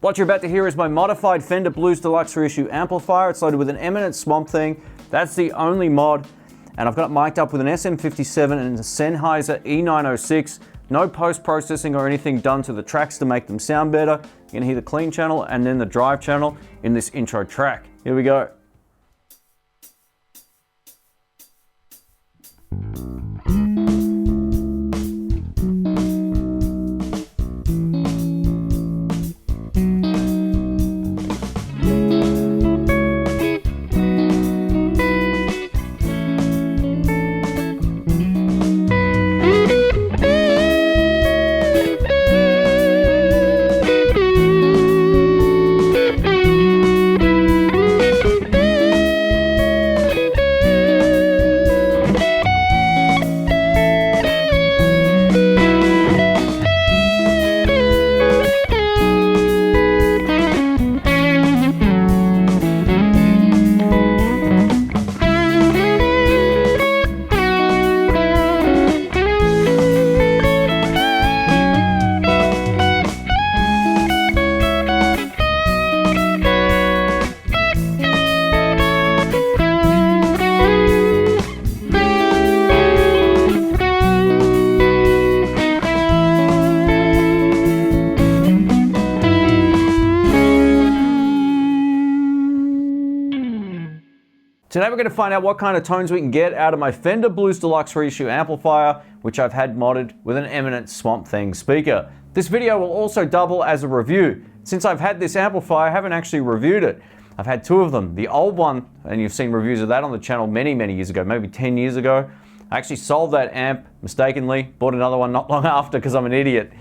What you're about to hear is my modified Fender Blues Deluxe Reissue Amplifier. It's loaded with an Eminence Swamp Thang. That's the only mod. And I've got it mic'd up with an SM57 and a Sennheiser E906. No post-processing or anything done to the tracks to make them sound better. You can hear the clean channel and then the drive channel in this intro track. Here we go. Today we're going to find out what kind of tones we can get out of my Fender Blues Deluxe Reissue Amplifier, which I've had modded with an Eminence Swamp Thang speaker. This video will also double as a review. Since I've had this amplifier, I haven't actually reviewed it. I've had two of them. The old one, and you've seen reviews of that on the channel many years ago, maybe 10 years ago. I actually sold that amp mistakenly, bought another one not long after because I'm an idiot.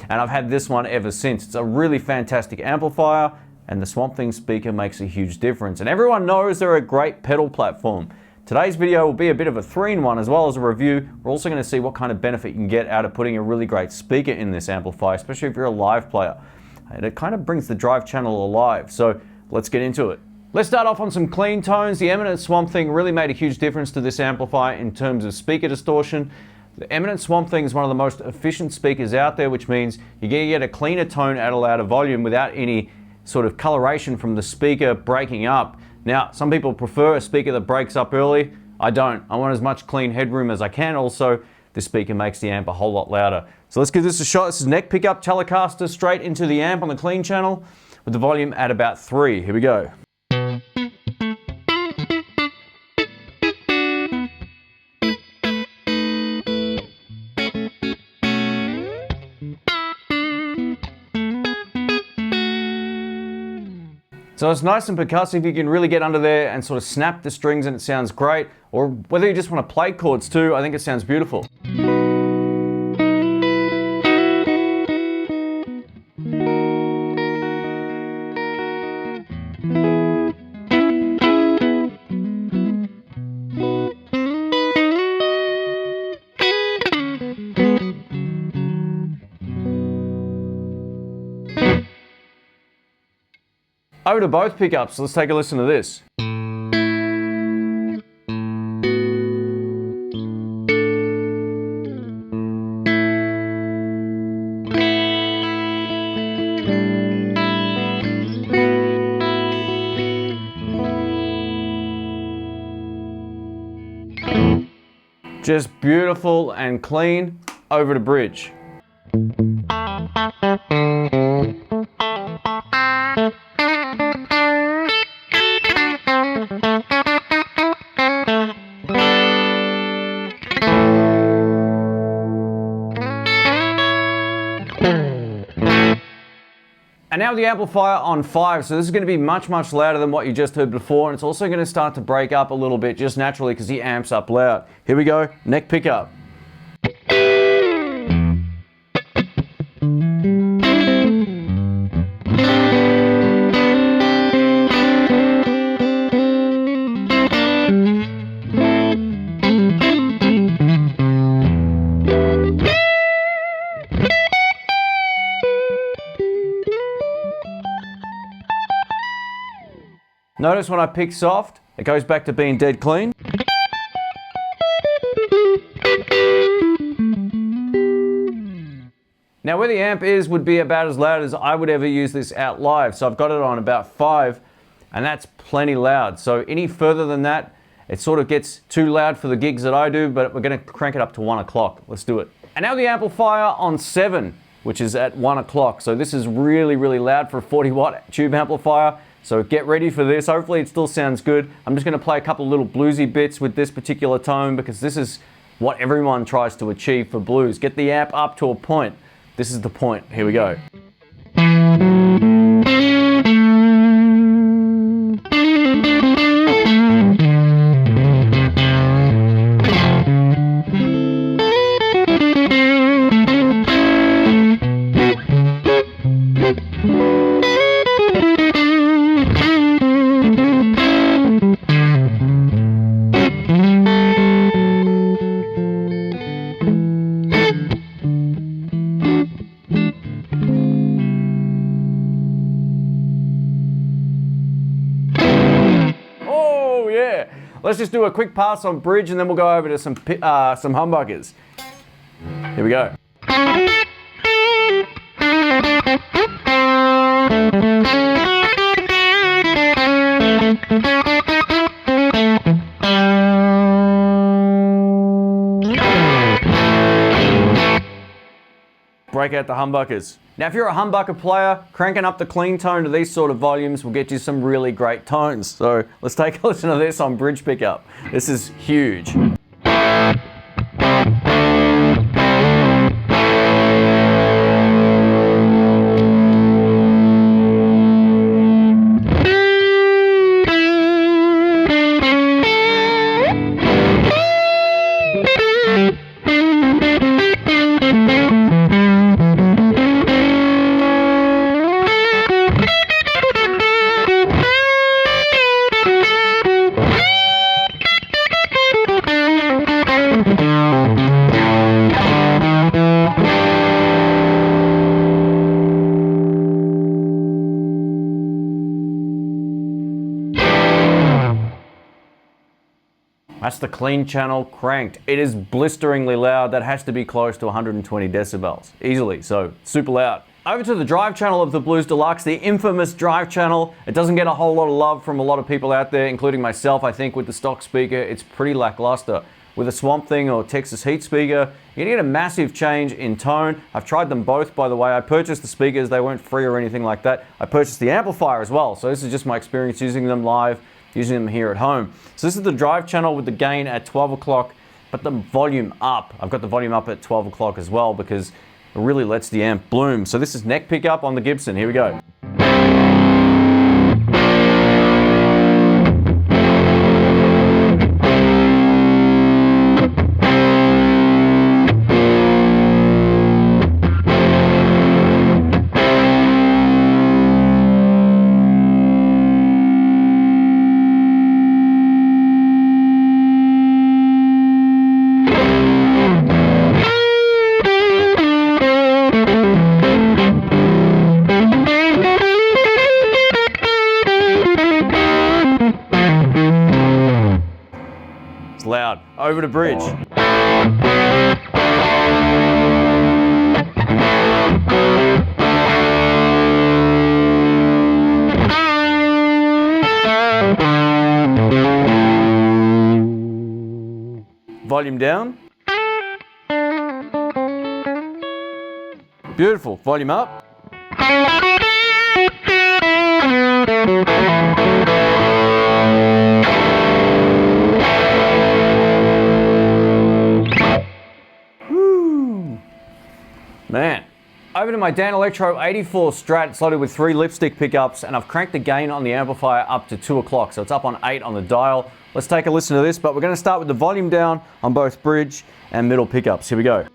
And I've had this one ever since. It's a really fantastic amplifier. And the Swamp Thang speaker makes a huge difference. And everyone knows they're a great pedal platform. Today's video will be a bit of a 3-in-1 as well as a review. We're also going to see what kind of benefit you can get out of putting a really great speaker in this amplifier, especially if you're a live player. And it kind of brings the drive channel alive. So let's get into it. Let's start off on some clean tones. The Eminence Swamp Thang really made a huge difference to this amplifier in terms of speaker distortion. The Eminence Swamp Thang is one of the most efficient speakers out there, which means you get a cleaner tone at a louder volume without any sort of coloration from the speaker breaking up. Now, some people prefer a speaker that breaks up early. I don't. I want as much clean headroom as I can. Also, this speaker makes the amp a whole lot louder. So let's give this a shot. This is neck pickup Telecaster straight into the amp on the clean channel with the volume at about 3. Here we go. So it's nice and percussive. You can really get under there and sort of snap the strings and it sounds great. Or whether you just want to play chords too, I think it sounds beautiful. Over to both pickups, let's take a listen to this. Just beautiful and clean. Over to bridge. And now the amplifier on 5, so this is going to be much louder than what you just heard before, and it's also going to start to break up a little bit just naturally because the amp's up loud. Here we go, neck pickup. Notice when I pick soft, it goes back to being dead clean. Now where the amp is would be about as loud as I would ever use this out live. So I've got it on about 5, and that's plenty loud. So any further than that, it sort of gets too loud for the gigs that I do, but we're gonna crank it up to 1 o'clock. Let's do it. And now the amplifier on 7, which is at 1 o'clock. So this is really, really loud for a 40-watt tube amplifier. So get ready for this. Hopefully it still sounds good. I'm just gonna play a couple of little bluesy bits with this particular tone because this is what everyone tries to achieve for blues. Get the amp up to a point. This is the point. Here we go. Let's just do a quick pass on bridge and then we'll go over to some humbuckers. Here we go. Break out the humbuckers. Now if you're a humbucker player, cranking up the clean tone to these sort of volumes will get you some really great tones. So let's take a listen to this on bridge pickup. This is huge. That's the clean channel cranked. It is blisteringly loud. That has to be close to 120 decibels, easily, so super loud. Over to the drive channel of the Blues Deluxe, the infamous drive channel. It doesn't get a whole lot of love from a lot of people out there, including myself. I think with the stock speaker, it's pretty lackluster. With a Swamp Thang or Texas Heat speaker, you're gonna get a massive change in tone. I've tried them both, by the way. I purchased the speakers, they weren't free or anything like that. I purchased the amplifier as well, so this is just my experience using them live, using them here at home. So this is the drive channel with the gain at 12 o'clock, but the volume up. I've got the volume up at 12 o'clock as well because it really lets the amp bloom. So this is neck pickup on the Gibson. Here we go. Loud. Over to bridge. Volume down. Beautiful. Volume up. Man. Over to my Dan Electro 84 Strat. It's loaded with 3 lipstick pickups, and I've cranked the gain on the amplifier up to 2 o'clock, so it's up on 8 on the dial. Let's take a listen to this, but we're going to start with the volume down on both bridge and middle pickups. Here we go.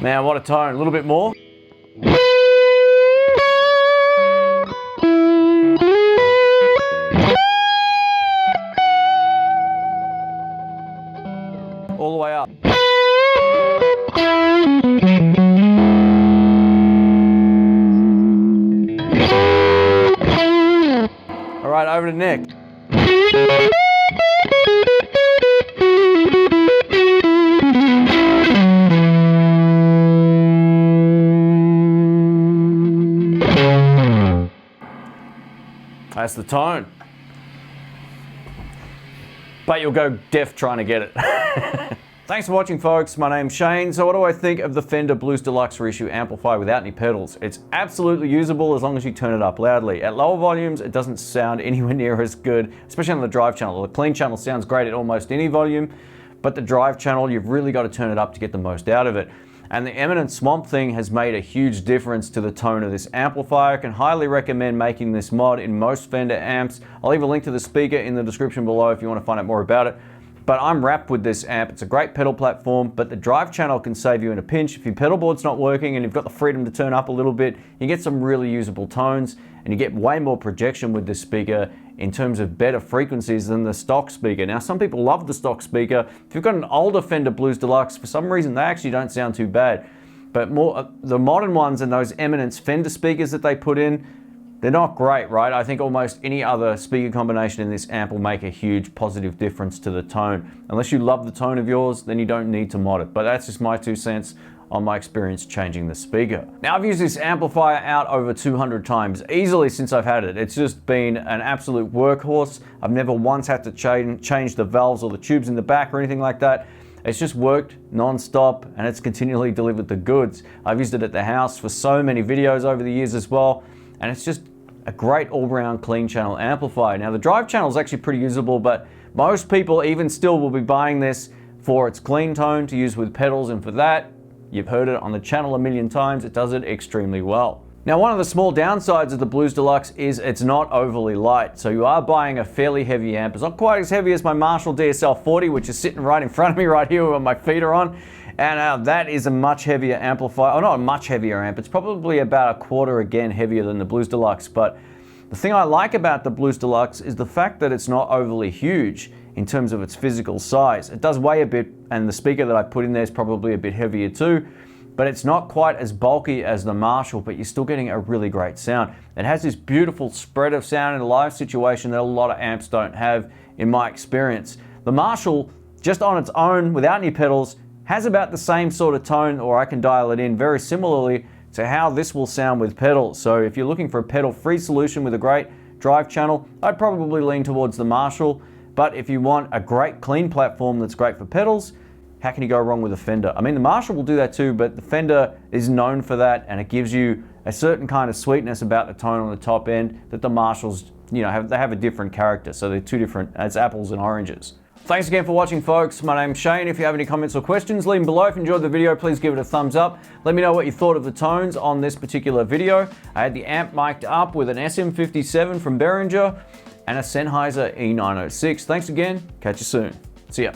Man, what a tone. A little bit more. all the way up. All right, over to Nick. That's the tone. But you'll go deaf trying to get it. Thanks for watching, folks. My name's Shane. So what do I think of the Fender Blues Deluxe Reissue Amplifier without any pedals? It's absolutely usable as long as you turn it up loudly. At lower volumes, it doesn't sound anywhere near as good, especially on the drive channel. The clean channel sounds great at almost any volume, but the drive channel, you've really got to turn it up to get the most out of it. And the Eminence Swamp Thang has made a huge difference to the tone of this amplifier. I can highly recommend making this mod in most Fender amps. I'll leave a link to the speaker in the description below if you want to find out more about it. But I'm wrapped with this amp. It's a great pedal platform, but the drive channel can save you in a pinch. If your pedal board's not working and you've got the freedom to turn up a little bit, you get some really usable tones, and you get way more projection with this speaker in terms of better frequencies than the stock speaker. Now, some people love the stock speaker. If you've got an older Fender Blues Deluxe, for some reason they actually don't sound too bad. But the modern ones and those Eminence Fender speakers that they put in, they're not great, right? I think almost any other speaker combination in this amp will make a huge positive difference to the tone. Unless you love the tone of yours, then you don't need to mod it. But that's just my 2 cents on my experience changing the speaker. Now, I've used this amplifier out over 200 times easily since I've had it. It's just been an absolute workhorse. I've never once had to change the valves or the tubes in the back or anything like that. It's just worked non-stop, and it's continually delivered the goods. I've used it at the house for so many videos over the years as well, and it's just a great all-round clean channel amplifier. Now, the drive channel is actually pretty usable, but most people even still will be buying this for its clean tone to use with pedals, and for that, you've heard it on the channel a million times, it does it extremely well. Now, one of the small downsides of the Blues Deluxe is it's not overly light. So you are buying a fairly heavy amp. It's not quite as heavy as my Marshall DSL 40, which is sitting right in front of me right here where my feet are on. And that is a much heavier amplifier. Oh, not a much heavier amp. It's probably about a quarter again heavier than the Blues Deluxe. But the thing I like about the Blues Deluxe is the fact that it's not overly huge in terms of its physical size. It does weigh a bit, and the speaker that I put in there is probably a bit heavier too. But it's not quite as bulky as the Marshall, but you're still getting a really great sound. It has this beautiful spread of sound in a live situation that a lot of amps don't have, in my experience. The Marshall, just on its own, without any pedals, has about the same sort of tone, or I can dial it in very similarly to how this will sound with pedals. So if you're looking for a pedal-free solution with a great drive channel, I'd probably lean towards the Marshall. But if you want a great clean platform that's great for pedals, how can you go wrong with a Fender? I mean, the Marshall will do that too, but the Fender is known for that, and it gives you a certain kind of sweetness about the tone on the top end that the Marshalls, you know, they have a different character. So they're two different, it's apples and oranges. Thanks again for watching, folks. My name's Shane. If you have any comments or questions, leave them below. If you enjoyed the video, please give it a thumbs up. Let me know what you thought of the tones on this particular video. I had the amp mic'd up with an SM57 from Behringer and a Sennheiser E906. Thanks again. Catch you soon. See ya.